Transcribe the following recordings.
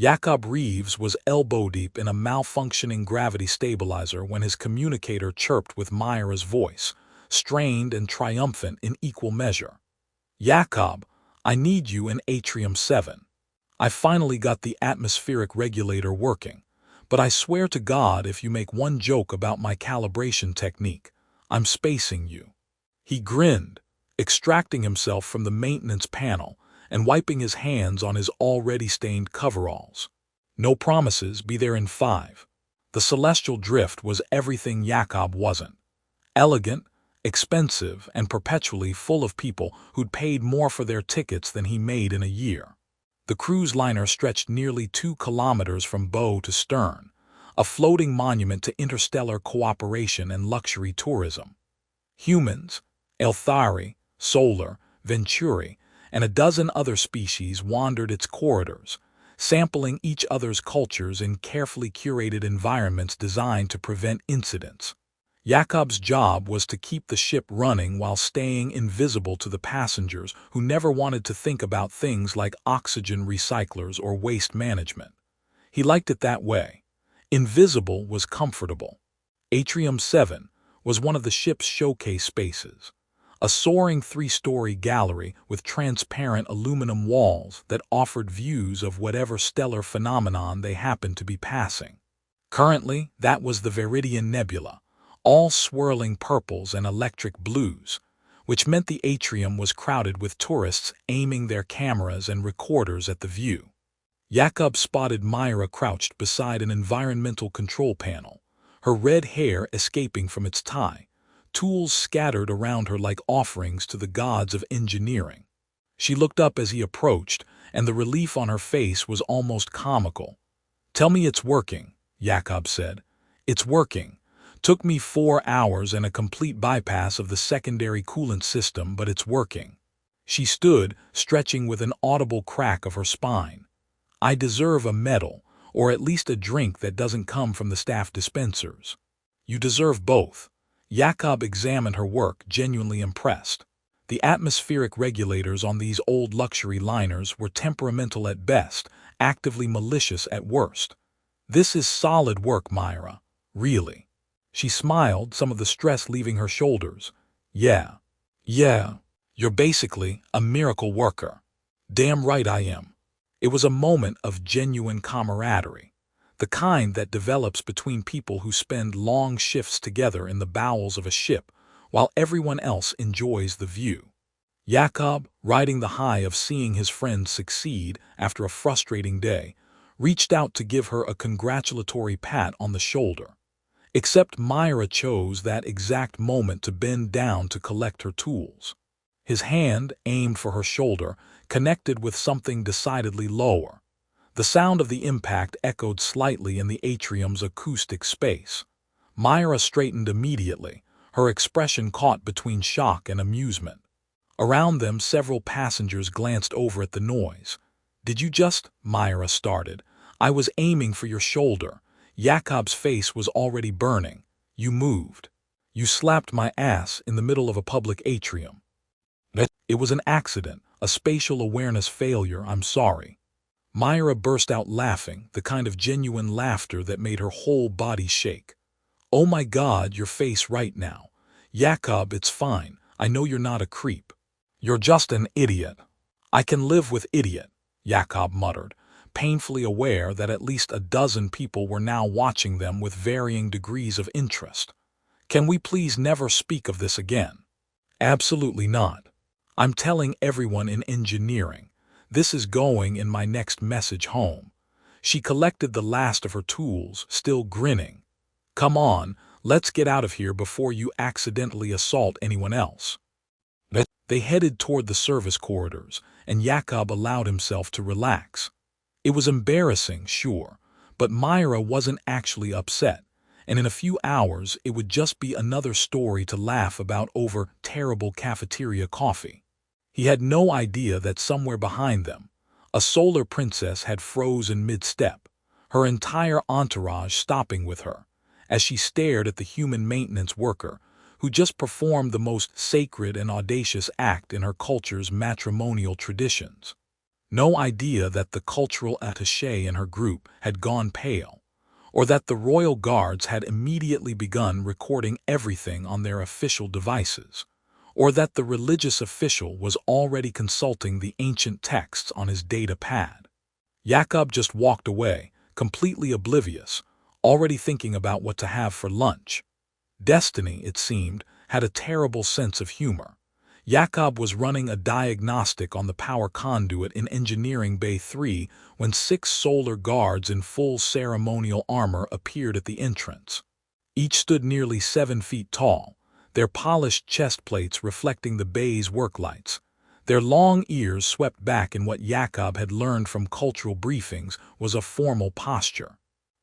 Jakob Reeves was elbow-deep in a malfunctioning gravity stabilizer when his communicator chirped with Myra's voice, strained and triumphant in equal measure. "Jakob, I need you in Atrium 7. I finally got the atmospheric regulator working, but I swear to God if you make one joke about my calibration technique, I'm spacing you." He grinned, extracting himself from the maintenance panel and wiping his hands on his already stained coveralls. No promises, be there in 5. The celestial drift was everything Jakob wasn't. Elegant, expensive, and perpetually full of people who'd paid more for their tickets than he made in a year. The cruise liner stretched nearly 2 kilometers from bow to stern, a floating monument to interstellar cooperation and luxury tourism. Humans, Elthari, Solar, Venturi, and a dozen other species wandered its corridors, sampling each other's cultures in carefully curated environments designed to prevent incidents. Jakob's job was to keep the ship running while staying invisible to the passengers who never wanted to think about things like oxygen recyclers or waste management. He liked it that way. Invisible was comfortable. Atrium 7 was one of the ship's showcase spaces, a soaring 3-story gallery with transparent aluminum walls that offered views of whatever stellar phenomenon they happened to be passing. Currently, that was the Viridian Nebula, all swirling purples and electric blues, which meant the atrium was crowded with tourists aiming their cameras and recorders at the view. Jakob spotted Myra crouched beside an environmental control panel, her red hair escaping from its tie, tools scattered around her like offerings to the gods of engineering. She looked up as he approached, and the relief on her face was almost comical. "Tell me it's working," Jakob said. "It's working. Took me 4 hours and a complete bypass of the secondary coolant system, but it's working." She stood, stretching with an audible crack of her spine. "I deserve a medal, or at least a drink that doesn't come from the staff dispensers." "You deserve both." Jakob examined her work, genuinely impressed. The atmospheric regulators on these old luxury liners were temperamental at best, actively malicious at worst. "This is solid work, Myra. Really." She smiled, some of the stress leaving her shoulders. Yeah. You're basically a miracle worker." "Damn right I am." It was a moment of genuine camaraderie, the kind that develops between people who spend long shifts together in the bowels of a ship while everyone else enjoys the view. Jakob, riding the high of seeing his friend succeed after a frustrating day, reached out to give her a congratulatory pat on the shoulder. Except Myra chose that exact moment to bend down to collect her tools. His hand, aimed for her shoulder, connected with something decidedly lower. The sound of the impact echoed slightly in the atrium's acoustic space. Myra straightened immediately, her expression caught between shock and amusement. Around them, several passengers glanced over at the noise. "Did you just—" Myra started. "I was aiming for your shoulder." Jakob's face was already burning. "You moved. You slapped my ass in the middle of a public atrium." "It was an accident, a spatial awareness failure, I'm sorry." Myra burst out laughing, the kind of genuine laughter that made her whole body shake. "Oh my God, your face right now. Jakob, it's fine. I know you're not a creep. You're just an idiot." "I can live with idiot," Jakob muttered, painfully aware that at least a dozen people were now watching them with varying degrees of interest. "Can we please never speak of this again?" "Absolutely not. I'm telling everyone in engineering. This is going in my next message home." She collected the last of her tools, still grinning. "Come on, let's get out of here before you accidentally assault anyone else." They headed toward the service corridors, and Jakob allowed himself to relax. It was embarrassing, sure, but Myra wasn't actually upset, and in a few hours it would just be another story to laugh about over terrible cafeteria coffee. He had no idea that somewhere behind them, a solar princess had frozen mid-step, her entire entourage stopping with her, as she stared at the human maintenance worker who just performed the most sacred and audacious act in her culture's matrimonial traditions. No idea that the cultural attaché in her group had gone pale, or that the royal guards had immediately begun recording everything on their official devices, or that the religious official was already consulting the ancient texts on his data pad. Jakob just walked away, completely oblivious, already thinking about what to have for lunch. Destiny, it seemed, had a terrible sense of humor. Jakob was running a diagnostic on the power conduit in Engineering Bay 3 when 6 solar guards in full ceremonial armor appeared at the entrance. Each stood nearly 7 feet tall, their polished chest plates reflecting the bay's work lights. Their long ears swept back in what Jakob had learned from cultural briefings was a formal posture.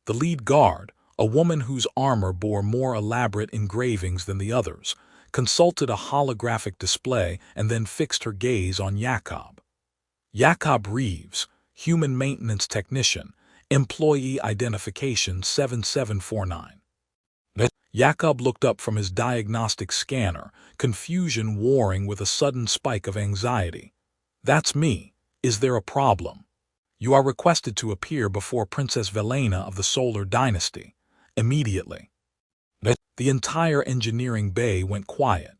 The lead guard, a woman whose armor bore more elaborate engravings than the others, consulted a holographic display and then fixed her gaze on Jakob. Jakob Reeves, Human Maintenance Technician, Employee Identification 7749. Jakob looked up from his diagnostic scanner, confusion warring with a sudden spike of anxiety. "That's me. Is there a problem?" "You are requested to appear before Princess Velena of the Solar Dynasty. Immediately." The entire engineering bay went quiet.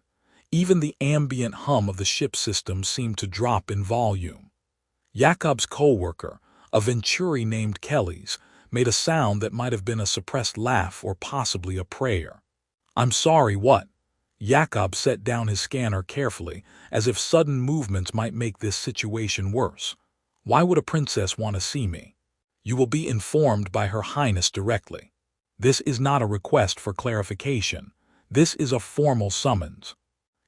Even the ambient hum of the ship system seemed to drop in volume. Jakob's co-worker, a Venturi named Kelly's, made a sound that might have been a suppressed laugh or possibly a prayer. "I'm sorry, what?" Jakob set down his scanner carefully, as if sudden movements might make this situation worse. "Why would a princess want to see me?" "You will be informed by Her Highness directly. This is not a request for clarification. This is a formal summons."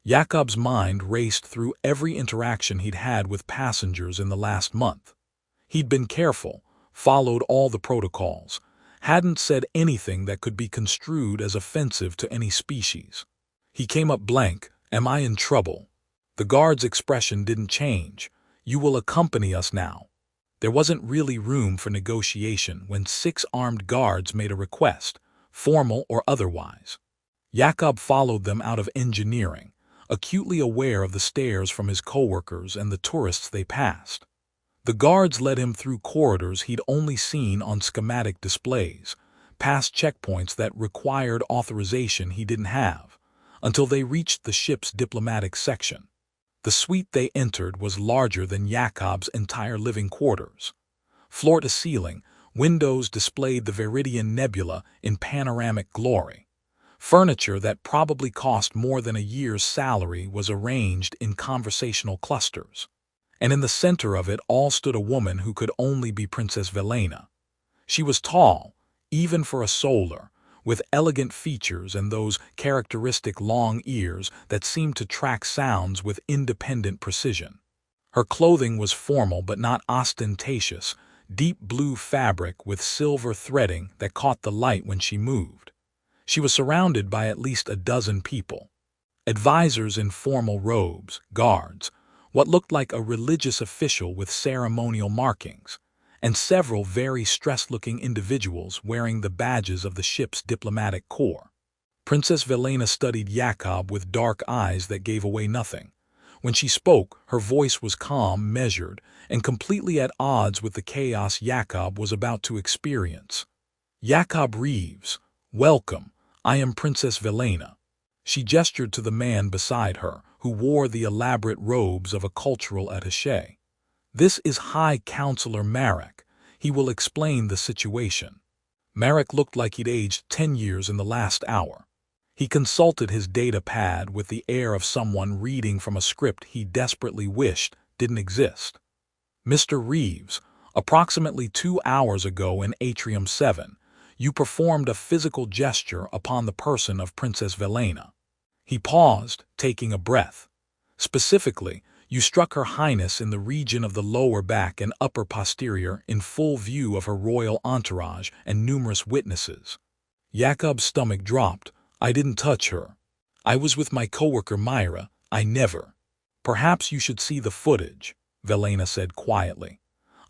Jakob's mind raced through every interaction he'd had with passengers in the last month. He'd been careful, followed all the protocols, hadn't said anything that could be construed as offensive to any species. He came up blank. "Am I in trouble?" The guard's expression didn't change. "You will accompany us now." There wasn't really room for negotiation when 6 armed guards made a request, formal or otherwise. Jakob followed them out of engineering, acutely aware of the stares from his coworkers and the tourists they passed. The guards led him through corridors he'd only seen on schematic displays, past checkpoints that required authorization he didn't have, until they reached the ship's diplomatic section. The suite they entered was larger than Jakob's entire living quarters. Floor to ceiling, windows displayed the Viridian Nebula in panoramic glory. Furniture that probably cost more than a year's salary was arranged in conversational clusters. And in the center of it all stood a woman who could only be Princess Velena. She was tall, even for a solar, with elegant features and those characteristic long ears that seemed to track sounds with independent precision. Her clothing was formal but not ostentatious, deep blue fabric with silver threading that caught the light when she moved. She was surrounded by at least a dozen people. Advisors in formal robes, guards, what looked like a religious official with ceremonial markings, and several very stressed-looking individuals wearing the badges of the ship's diplomatic corps. Princess Velena studied Jakob with dark eyes that gave away nothing. When she spoke, her voice was calm, measured, and completely at odds with the chaos Jakob was about to experience. "Jakob Reeves, welcome. I am Princess Velena." She gestured to the man beside her, who wore the elaborate robes of a cultural attaché. "This is High Counselor Marek. He will explain the situation." Marek looked like he'd aged 10 years in the last hour. He consulted his data pad with the air of someone reading from a script he desperately wished didn't exist. "Mr. Reeves, approximately 2 hours ago in Atrium 7, you performed a physical gesture upon the person of Princess Velena." He paused, taking a breath. "Specifically, you struck Her Highness in the region of the lower back and upper posterior in full view of her royal entourage and numerous witnesses." Jakob's stomach dropped. "I didn't touch her. I was with my coworker Myra. I never." "Perhaps you should see the footage," Velena said quietly.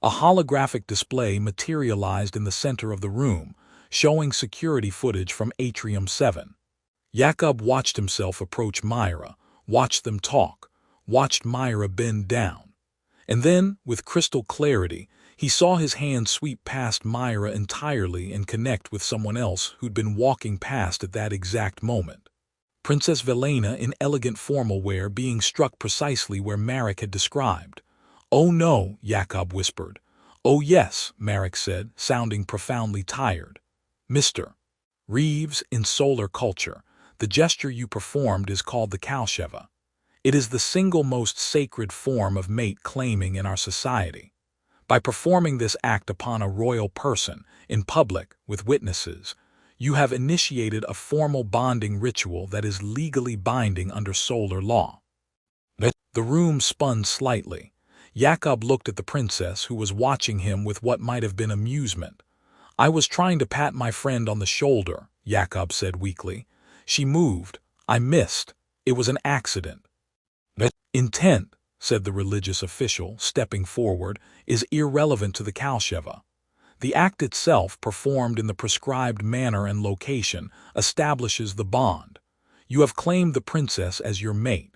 A holographic display materialized in the center of the room, showing security footage from Atrium 7. Jakob watched himself approach Myra, watched them talk, watched Myra bend down. And then, with crystal clarity, he saw his hand sweep past Myra entirely and connect with someone else who'd been walking past at that exact moment. Princess Velena in elegant formal wear being struck precisely where Marek had described. "Oh no," Jakob whispered. "Oh yes," Marek said, sounding profoundly tired. "Mr. Reeves, in solar culture, the gesture you performed is called the Kalsheva. It is the single most sacred form of mate claiming in our society. By performing this act upon a royal person, in public, with witnesses, you have initiated a formal bonding ritual that is legally binding under solar law." The room spun slightly. Jakob looked at the princess, who was watching him with what might have been amusement. "I was trying to pat my friend on the shoulder," Jakob said weakly. "She moved. I missed. It was an accident." "Intent," said the religious official, stepping forward, "is irrelevant to the Kalsheva. The act itself, performed in the prescribed manner and location, establishes the bond. You have claimed the princess as your mate."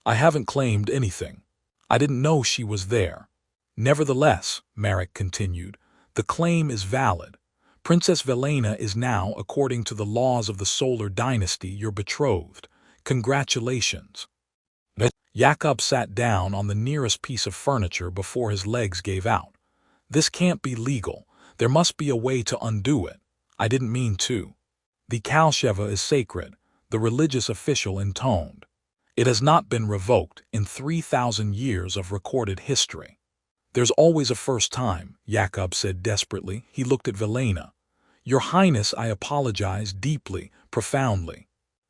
"I haven't claimed anything. I didn't know she was there." "Nevertheless," Marek continued, "the claim is valid. Princess Velena is now, according to the laws of the solar dynasty, your betrothed. Congratulations." Jakob sat down on the nearest piece of furniture before his legs gave out. "This can't be legal. There must be a way to undo it. I didn't mean to." "The Kalsheva is sacred," the religious official intoned. "It has not been revoked in 3,000 years of recorded history." "There's always a first time," Jakob said desperately. He looked at Velena. "Your Highness, I apologize deeply, profoundly.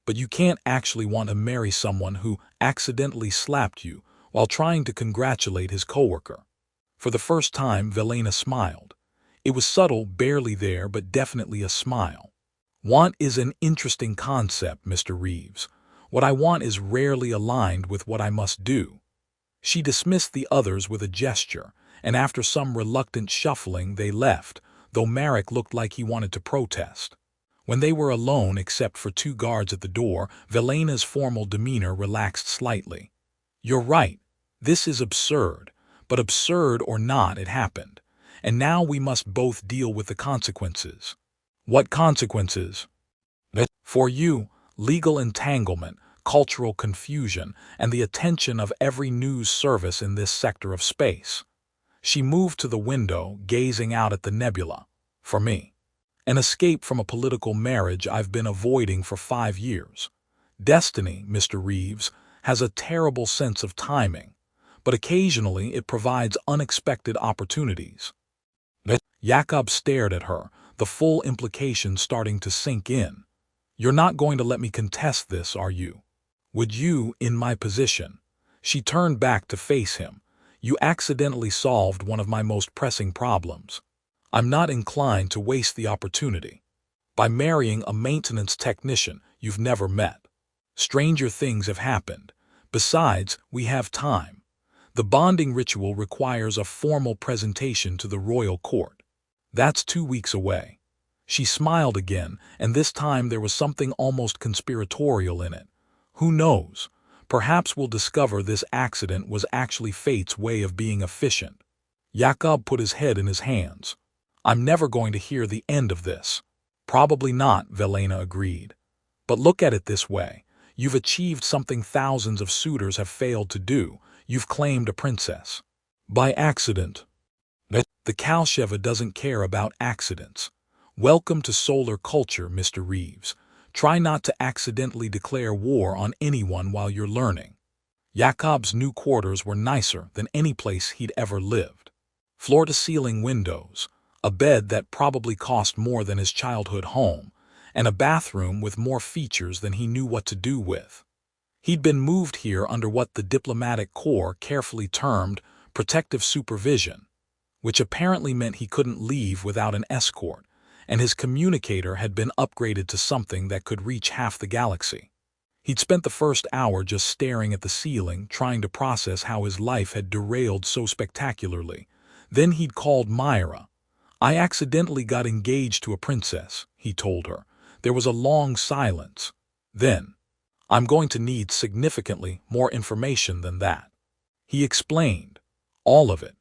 But you can't actually want to marry someone who accidentally slapped you while trying to congratulate his coworker." For the first time, Velena smiled. It was subtle, barely there, but definitely a smile. "Want is an interesting concept, Mr. Reeves. What I want is rarely aligned with what I must do." She dismissed the others with a gesture, and after some reluctant shuffling they left, though Marek looked like he wanted to protest. When they were alone, except for 2 guards at the door, Velena's formal demeanor relaxed slightly. "You're right. This is absurd. But absurd or not, it happened. And now we must both deal with the consequences." "What consequences?" "For you, legal entanglement, cultural confusion, and the attention of every news service in this sector of space." She moved to the window, gazing out at the nebula. "For me. An escape from a political marriage I've been avoiding for 5 years. Destiny, Mr. Reeves, has a terrible sense of timing, but occasionally it provides unexpected opportunities." Jakob stared at her, the full implication starting to sink in. "You're not going to let me contest this, are you? Would you, in my position?" She turned back to face him. "You accidentally solved one of my most pressing problems. I'm not inclined to waste the opportunity. By marrying a maintenance technician you've never met. Stranger things have happened. Besides, we have time. The bonding ritual requires a formal presentation to the royal court. That's 2 weeks away." She smiled again, and this time there was something almost conspiratorial in it. "Who knows? Perhaps we'll discover this accident was actually fate's way of being efficient." Jakob put his head in his hands. "I'm never going to hear the end of this." "Probably not," Velena agreed. "But look at it this way. You've achieved something thousands of suitors have failed to do. You've claimed a princess. By accident." "The Kalsheva doesn't care about accidents. Welcome to solar culture, Mr. Reeves. Try not to accidentally declare war on anyone while you're learning." Jakob's new quarters were nicer than any place he'd ever lived. Floor-to-ceiling windows, a bed that probably cost more than his childhood home, and a bathroom with more features than he knew what to do with. He'd been moved here under what the diplomatic corps carefully termed protective supervision, which apparently meant he couldn't leave without an escort, and his communicator had been upgraded to something that could reach half the galaxy. He'd spent the first hour just staring at the ceiling, trying to process how his life had derailed so spectacularly. Then he'd called Myra. "I accidentally got engaged to a princess," he told her. There was a long silence. Then, "I'm going to need significantly more information than that." He explained. All of it.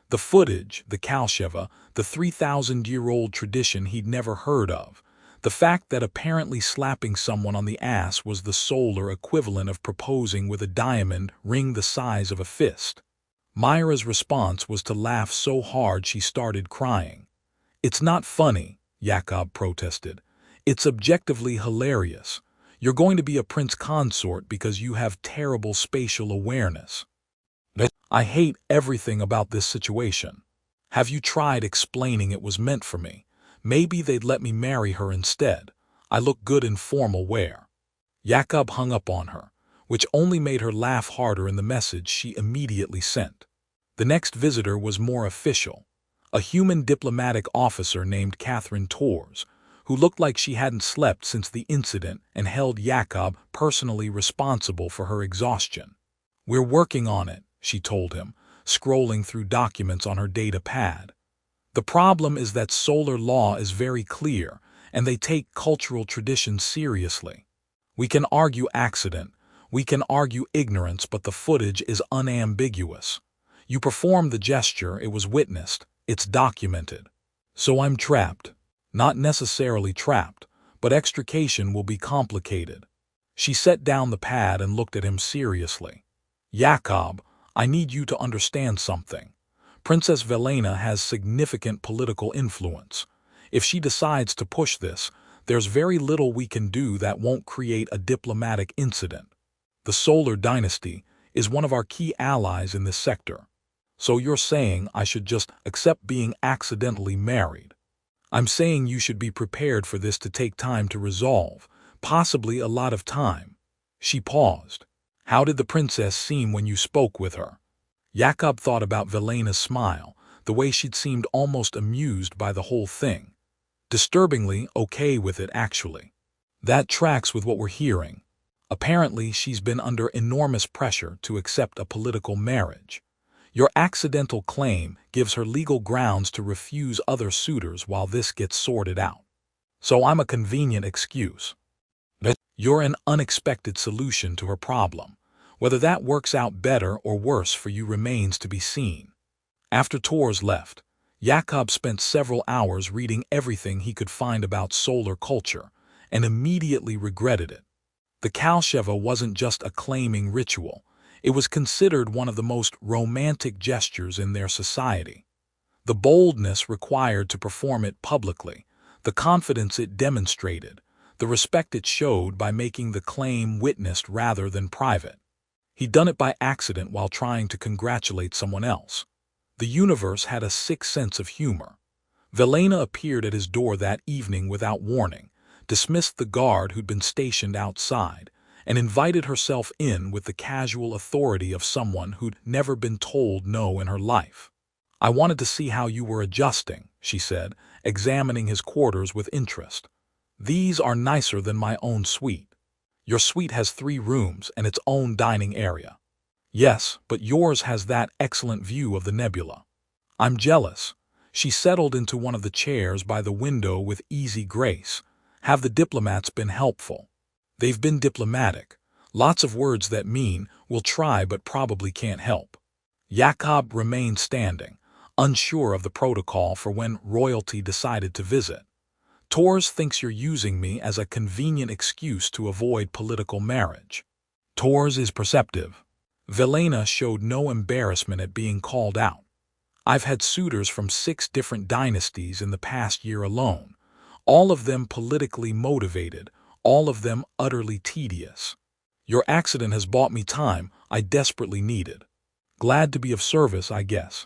The footage, the Kalsheva, the 3,000-year-old tradition he'd never heard of. The fact that apparently slapping someone on the ass was the solar equivalent of proposing with a diamond ring the size of a fist. Myra's response was to laugh so hard she started crying. "It's not funny," Jakob protested. "It's objectively hilarious. You're going to be a prince consort because you have terrible spatial awareness. I hate everything about this situation. Have you tried explaining it was meant for me? Maybe they'd let me marry her instead. I look good in formal wear." Jakob hung up on her, which only made her laugh harder in the message she immediately sent. The next visitor was more official. A human diplomatic officer named Catherine Tors, who looked like she hadn't slept since the incident and held Jakob personally responsible for her exhaustion. "We're working on it," she told him, scrolling through documents on her data pad. "The problem is that solar law is very clear, and they take cultural traditions seriously. We can argue accident, we can argue ignorance, but the footage is unambiguous. You performed the gesture, it was witnessed, it's documented. So I'm trapped. Not necessarily trapped, but extrication will be complicated." She set down the pad and looked at him seriously. "Jakob, I need you to understand something. Princess Velena has significant political influence. If she decides to push this, there's very little we can do that won't create a diplomatic incident. The Solar Dynasty is one of our key allies in this sector. So you're saying I should just accept being accidentally married? I'm saying you should be prepared for this to take time to resolve, possibly a lot of time." She paused. "How did the princess seem when you spoke with her?" Jakob thought about Velena's smile, the way she'd seemed almost amused by the whole thing. Disturbingly okay with it, actually. That tracks with what we're hearing. Apparently, she's been under enormous pressure to accept a political marriage. Your accidental claim gives her legal grounds to refuse other suitors while this gets sorted out. So I'm a convenient excuse. You're an unexpected solution to her problem. Whether that works out better or worse for you remains to be seen. After Tors left, Jakob spent several hours reading everything he could find about solar culture, and immediately regretted it. The Kalsheva wasn't just a claiming ritual, it was considered one of the most romantic gestures in their society. The boldness required to perform it publicly, the confidence it demonstrated, the respect it showed by making the claim witnessed rather than private. He'd done it by accident while trying to congratulate someone else. The universe had a sick sense of humor. Velena appeared at his door that evening without warning, dismissed the guard who'd been stationed outside, and invited herself in with the casual authority of someone who'd never been told no in her life. "I wanted to see how you were adjusting," she said, examining his quarters with interest. "These are nicer than my own suite. Your suite has 3 rooms and its own dining area." "Yes, but yours has that excellent view of the nebula." "I'm jealous." She settled into one of the chairs by the window with easy grace. "Have the diplomats been helpful?" "They've been diplomatic. Lots of words that mean, we'll try but probably can't help." Jakob remained standing, unsure of the protocol for when royalty decided to visit. "Tors thinks you're using me as a convenient excuse to avoid political marriage." Tors is perceptive. Velena showed no embarrassment at being called out. "I've had suitors from 6 different dynasties in the past year alone, all of them politically motivated, all of them utterly tedious. Your accident has bought me time I desperately needed. Glad to be of service, I guess.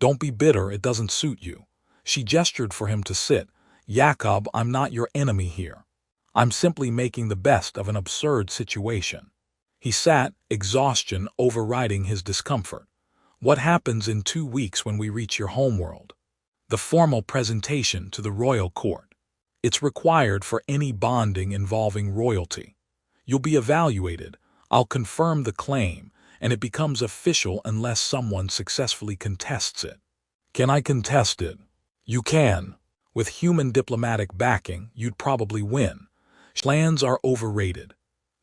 Don't be bitter it doesn't suit you." She gestured for him to sit. "Jakob, I'm not your enemy here. I'm simply making the best of an absurd situation." He sat, exhaustion overriding his discomfort. "What happens in 2 weeks when we reach your homeworld?" "The formal presentation to the royal court. It's required for any bonding involving royalty. You'll be evaluated, I'll confirm the claim, and it becomes official unless someone successfully contests it." "Can I contest it?" "You can. With human diplomatic backing, you'd probably win. Plans are overrated."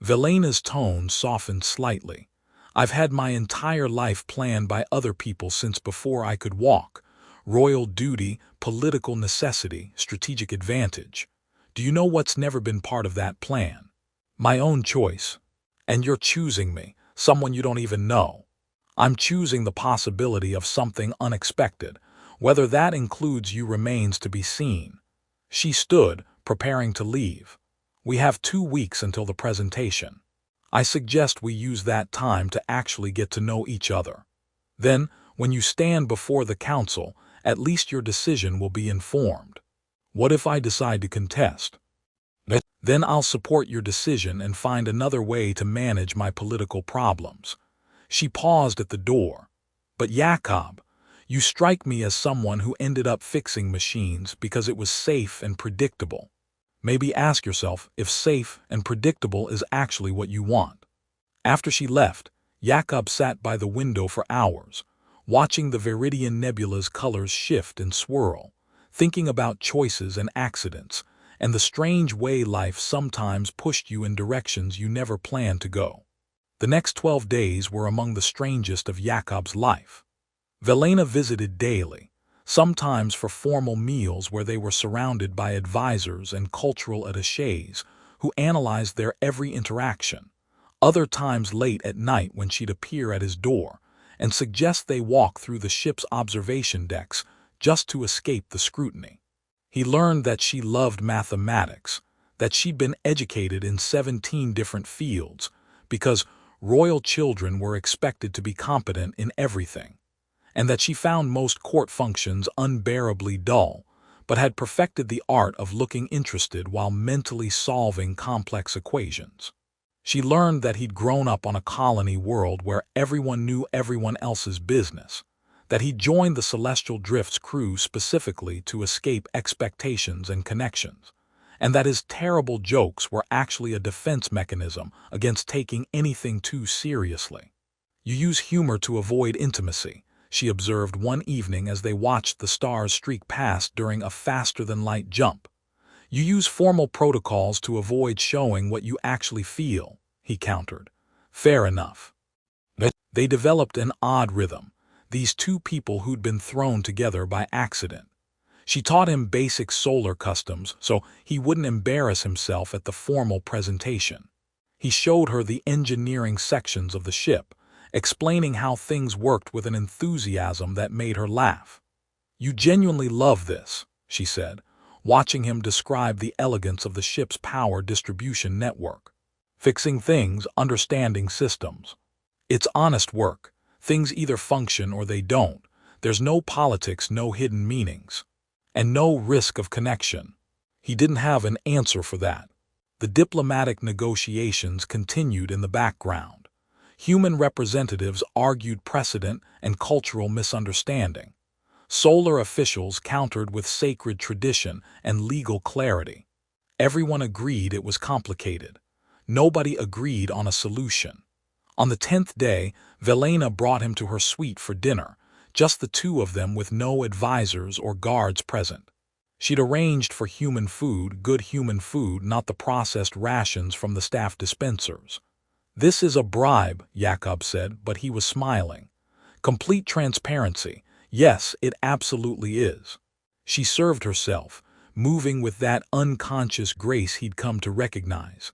Velena's tone softened slightly. I've had my entire life planned by other people since before I could walk. Royal duty, political necessity, strategic advantage. Do you know what's never been part of that plan? My own choice. And you're choosing me, someone you don't even know. I'm choosing the possibility of something unexpected. Whether that includes you remains to be seen. She stood, preparing to leave. We have 2 weeks until the presentation. I suggest we use that time to actually get to know each other. Then, when you stand before the council, at least your decision will be informed. What if I decide to contest? Then I'll support your decision and find another way to manage my political problems. She paused at the door. But Jakob, you strike me as someone who ended up fixing machines because it was safe and predictable. Maybe ask yourself if safe and predictable is actually what you want. After she left, Jakob sat by the window for hours, watching the Viridian Nebula's colors shift and swirl, thinking about choices and accidents, and the strange way life sometimes pushed you in directions you never planned to go. The next 12 days were among the strangest of Jakob's life. Velena visited daily, sometimes for formal meals where they were surrounded by advisors and cultural attachés who analyzed their every interaction, other times late at night when she'd appear at his door and suggest they walk through the ship's observation decks just to escape the scrutiny. He learned that she loved mathematics, that she'd been educated in 17 different fields, because royal children were expected to be competent in everything, and that she found most court functions unbearably dull, but had perfected the art of looking interested while mentally solving complex equations. She learned that he'd grown up on a colony world where everyone knew everyone else's business, that he'd joined the Celestial Drift's crew specifically to escape expectations and connections, and that his terrible jokes were actually a defense mechanism against taking anything too seriously. You use humor to avoid intimacy, she observed one evening as they watched the stars streak past during a faster-than-light jump. You use formal protocols to avoid showing what you actually feel, he countered. Fair enough. They developed an odd rhythm, these two people who'd been thrown together by accident. She taught him basic solar customs so he wouldn't embarrass himself at the formal presentation. He showed her the engineering sections of the ship, explaining how things worked with an enthusiasm that made her laugh. You genuinely love this, she said, watching him describe the elegance of the ship's power distribution network. Fixing things, understanding systems. It's honest work. Things either function or they don't. There's no politics, no hidden meanings. And no risk of connection. He didn't have an answer for that. The diplomatic negotiations continued in the background. Human representatives argued precedent and cultural misunderstanding. Solar officials countered with sacred tradition and legal clarity. Everyone agreed it was complicated. Nobody agreed on a solution. On the 10th day, Velena brought him to her suite for dinner, just the two of them with no advisors or guards present. She'd arranged for human food, good human food, not the processed rations from the staff dispensers. This is a bribe, Jakob said, but he was smiling. Complete transparency. Yes, it absolutely is. She served herself, moving with that unconscious grace he'd come to recognize.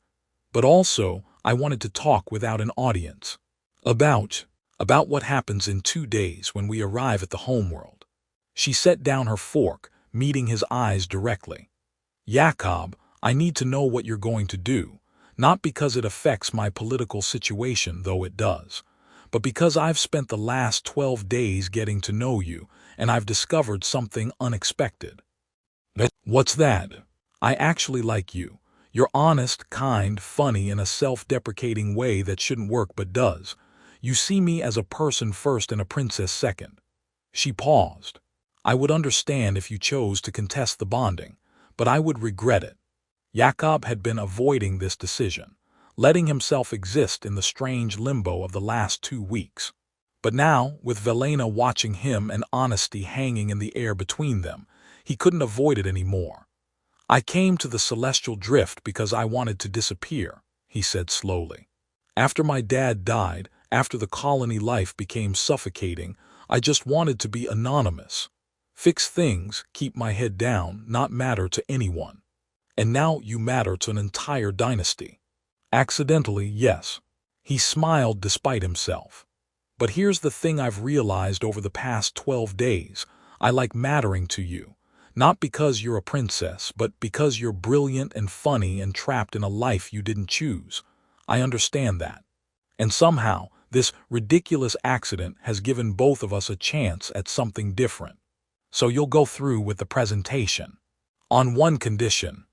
But also, I wanted to talk without an audience. About what happens in 2 days when we arrive at the homeworld. She set down her fork, meeting his eyes directly. Jakob, I need to know what you're going to do, not because it affects my political situation, though it does, but because I've spent the last 12 days getting to know you, and I've discovered something unexpected. What's that? I actually like you. You're honest, kind, funny in a self-deprecating way that shouldn't work but does. You see me as a person first and a princess second. She paused. I would understand if you chose to contest the bonding, but I would regret it. Jakob had been avoiding this decision, letting himself exist in the strange limbo of the last 2 weeks. But now, with Velena watching him and honesty hanging in the air between them, he couldn't avoid it anymore. I came to the Celestial Drift because I wanted to disappear, he said slowly. After my dad died, After the colony life became suffocating, I just wanted to be anonymous. Fix things, keep my head down, not matter to anyone. And now you matter to an entire dynasty. Accidentally, yes. He smiled despite himself. But here's the thing I've realized over the past 12 days. I like mattering to you. Not because you're a princess, but because you're brilliant and funny and trapped in a life you didn't choose. I understand that. And somehow, this ridiculous accident has given both of us a chance at something different. So you'll go through with the presentation. On one condition.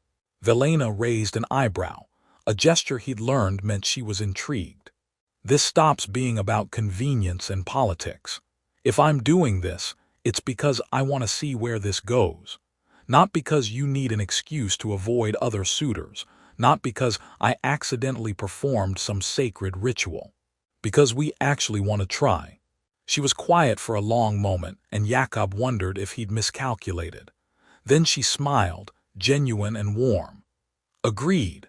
Velena raised an eyebrow. A gesture he'd learned meant she was intrigued. This stops being about convenience and politics. If I'm doing this, it's because I want to see where this goes. Not because you need an excuse to avoid other suitors. Not because I accidentally performed some sacred ritual. Because we actually want to try. She was quiet for a long moment, and Jakob wondered if he'd miscalculated. Then she smiled, genuine and warm. Agreed.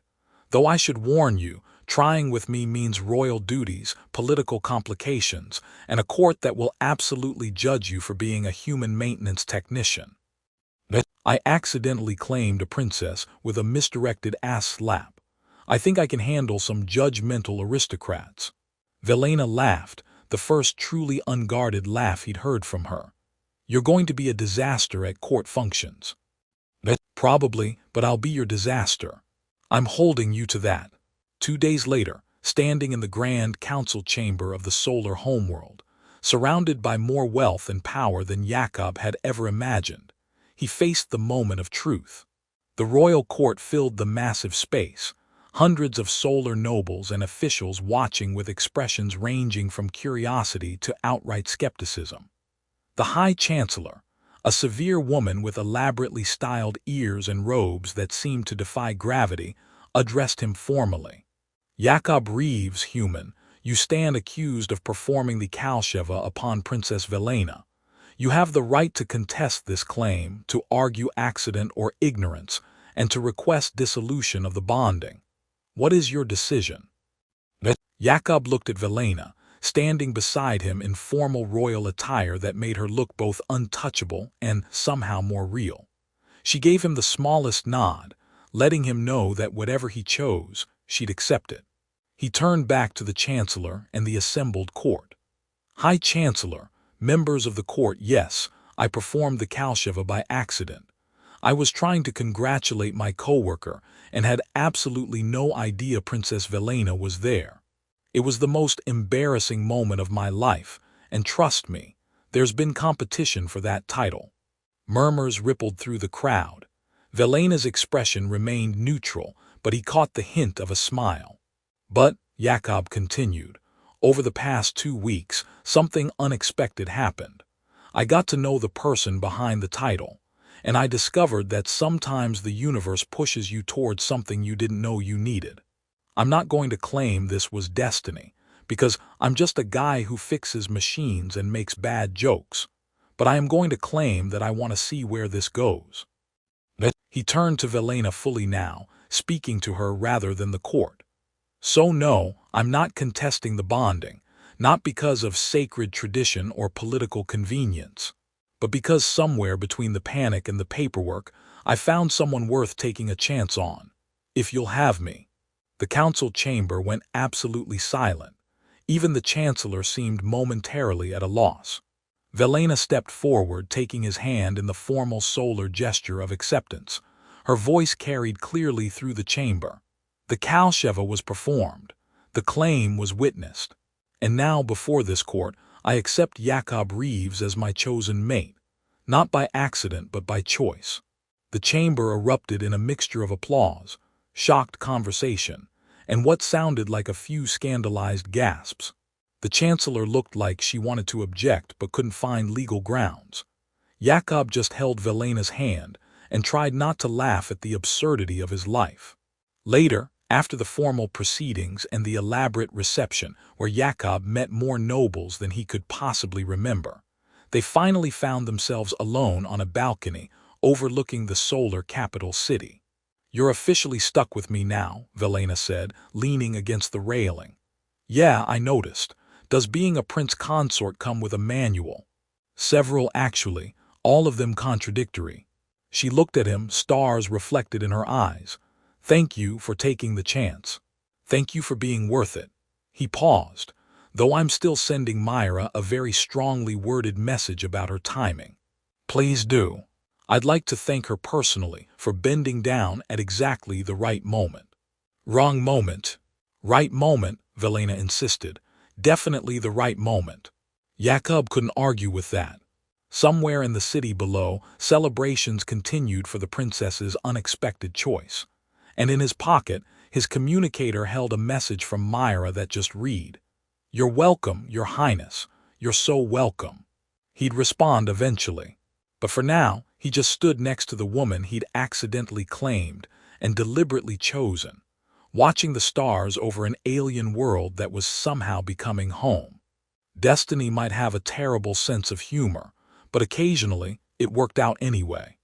Though I should warn you, trying with me means royal duties, political complications, and a court that will absolutely judge you for being a human maintenance technician. I accidentally claimed a princess with a misdirected ass slap. I think I can handle some judgmental aristocrats. Velena laughed, the first truly unguarded laugh he'd heard from her. You're going to be a disaster at court functions. Probably, but I'll be your disaster. I'm holding you to that. 2 days later, standing in the grand council chamber of the solar homeworld, surrounded by more wealth and power than Jakob had ever imagined, he faced the moment of truth. The royal court filled the massive space, hundreds of solar nobles and officials watching with expressions ranging from curiosity to outright skepticism. The High Chancellor, a severe woman with elaborately styled ears and robes that seemed to defy gravity, addressed him formally. Jakob Reeves, human, you stand accused of performing the Kalsheva upon Princess Velena. You have the right to contest this claim, to argue accident or ignorance, and to request dissolution of the bonding. What is your decision? Jakob looked at Velena, standing beside him in formal royal attire that made her look both untouchable and somehow more real. She gave him the smallest nod, letting him know that whatever he chose, she'd accept it. He turned back to the Chancellor and the assembled court. High Chancellor, members of the court, yes, I performed the Kalsheva by accident. I was trying to congratulate my co-worker and had absolutely no idea Princess Velena was there. It was the most embarrassing moment of my life, and trust me, there's been competition for that title. Murmurs rippled through the crowd. Velena's expression remained neutral, but he caught the hint of a smile. But, Jakob continued, over the past 2 weeks, something unexpected happened. I got to know the person behind the title, and I discovered that sometimes the universe pushes you towards something you didn't know you needed. I'm not going to claim this was destiny, because I'm just a guy who fixes machines and makes bad jokes, but I am going to claim that I want to see where this goes. He turned to Velena fully now, speaking to her rather than the court. So no, I'm not contesting the bonding, not because of sacred tradition or political convenience, but because somewhere between the panic and the paperwork, I found someone worth taking a chance on. If you'll have me. The council chamber went absolutely silent. Even the Chancellor seemed momentarily at a loss. Velena stepped forward, taking his hand in the formal solar gesture of acceptance. Her voice carried clearly through the chamber. The Kalsheva was performed. The claim was witnessed. And now, before this court, I accept Jakob Reeves as my chosen mate, not by accident but by choice. The chamber erupted in a mixture of applause, shocked conversation, and what sounded like a few scandalized gasps. The Chancellor looked like she wanted to object but couldn't find legal grounds. Jakob just held Velena's hand and tried not to laugh at the absurdity of his life. Later, after the formal proceedings and the elaborate reception where Jakob met more nobles than he could possibly remember, they finally found themselves alone on a balcony overlooking the solar capital city. You're officially stuck with me now, Velena said, leaning against the railing. Yeah, I noticed. Does being a prince consort come with a manual? Several, actually, all of them contradictory. She looked at him, stars reflected in her eyes. Thank you for taking the chance. Thank you for being worth it. He paused, though I'm still sending Myra a very strongly worded message about her timing. Please do. I'd like to thank her personally for bending down at exactly the right moment. Wrong moment. Right moment, Velena insisted. Definitely the right moment. Jakob couldn't argue with that. Somewhere in the city below, celebrations continued for the princess's unexpected choice. And in his pocket, his communicator held a message from Myra that just read, "You're welcome, Your Highness. You're so welcome." He'd respond eventually. But for now, he just stood next to the woman he'd accidentally claimed and deliberately chosen, watching the stars over an alien world that was somehow becoming home. Destiny might have a terrible sense of humor, but occasionally it worked out anyway.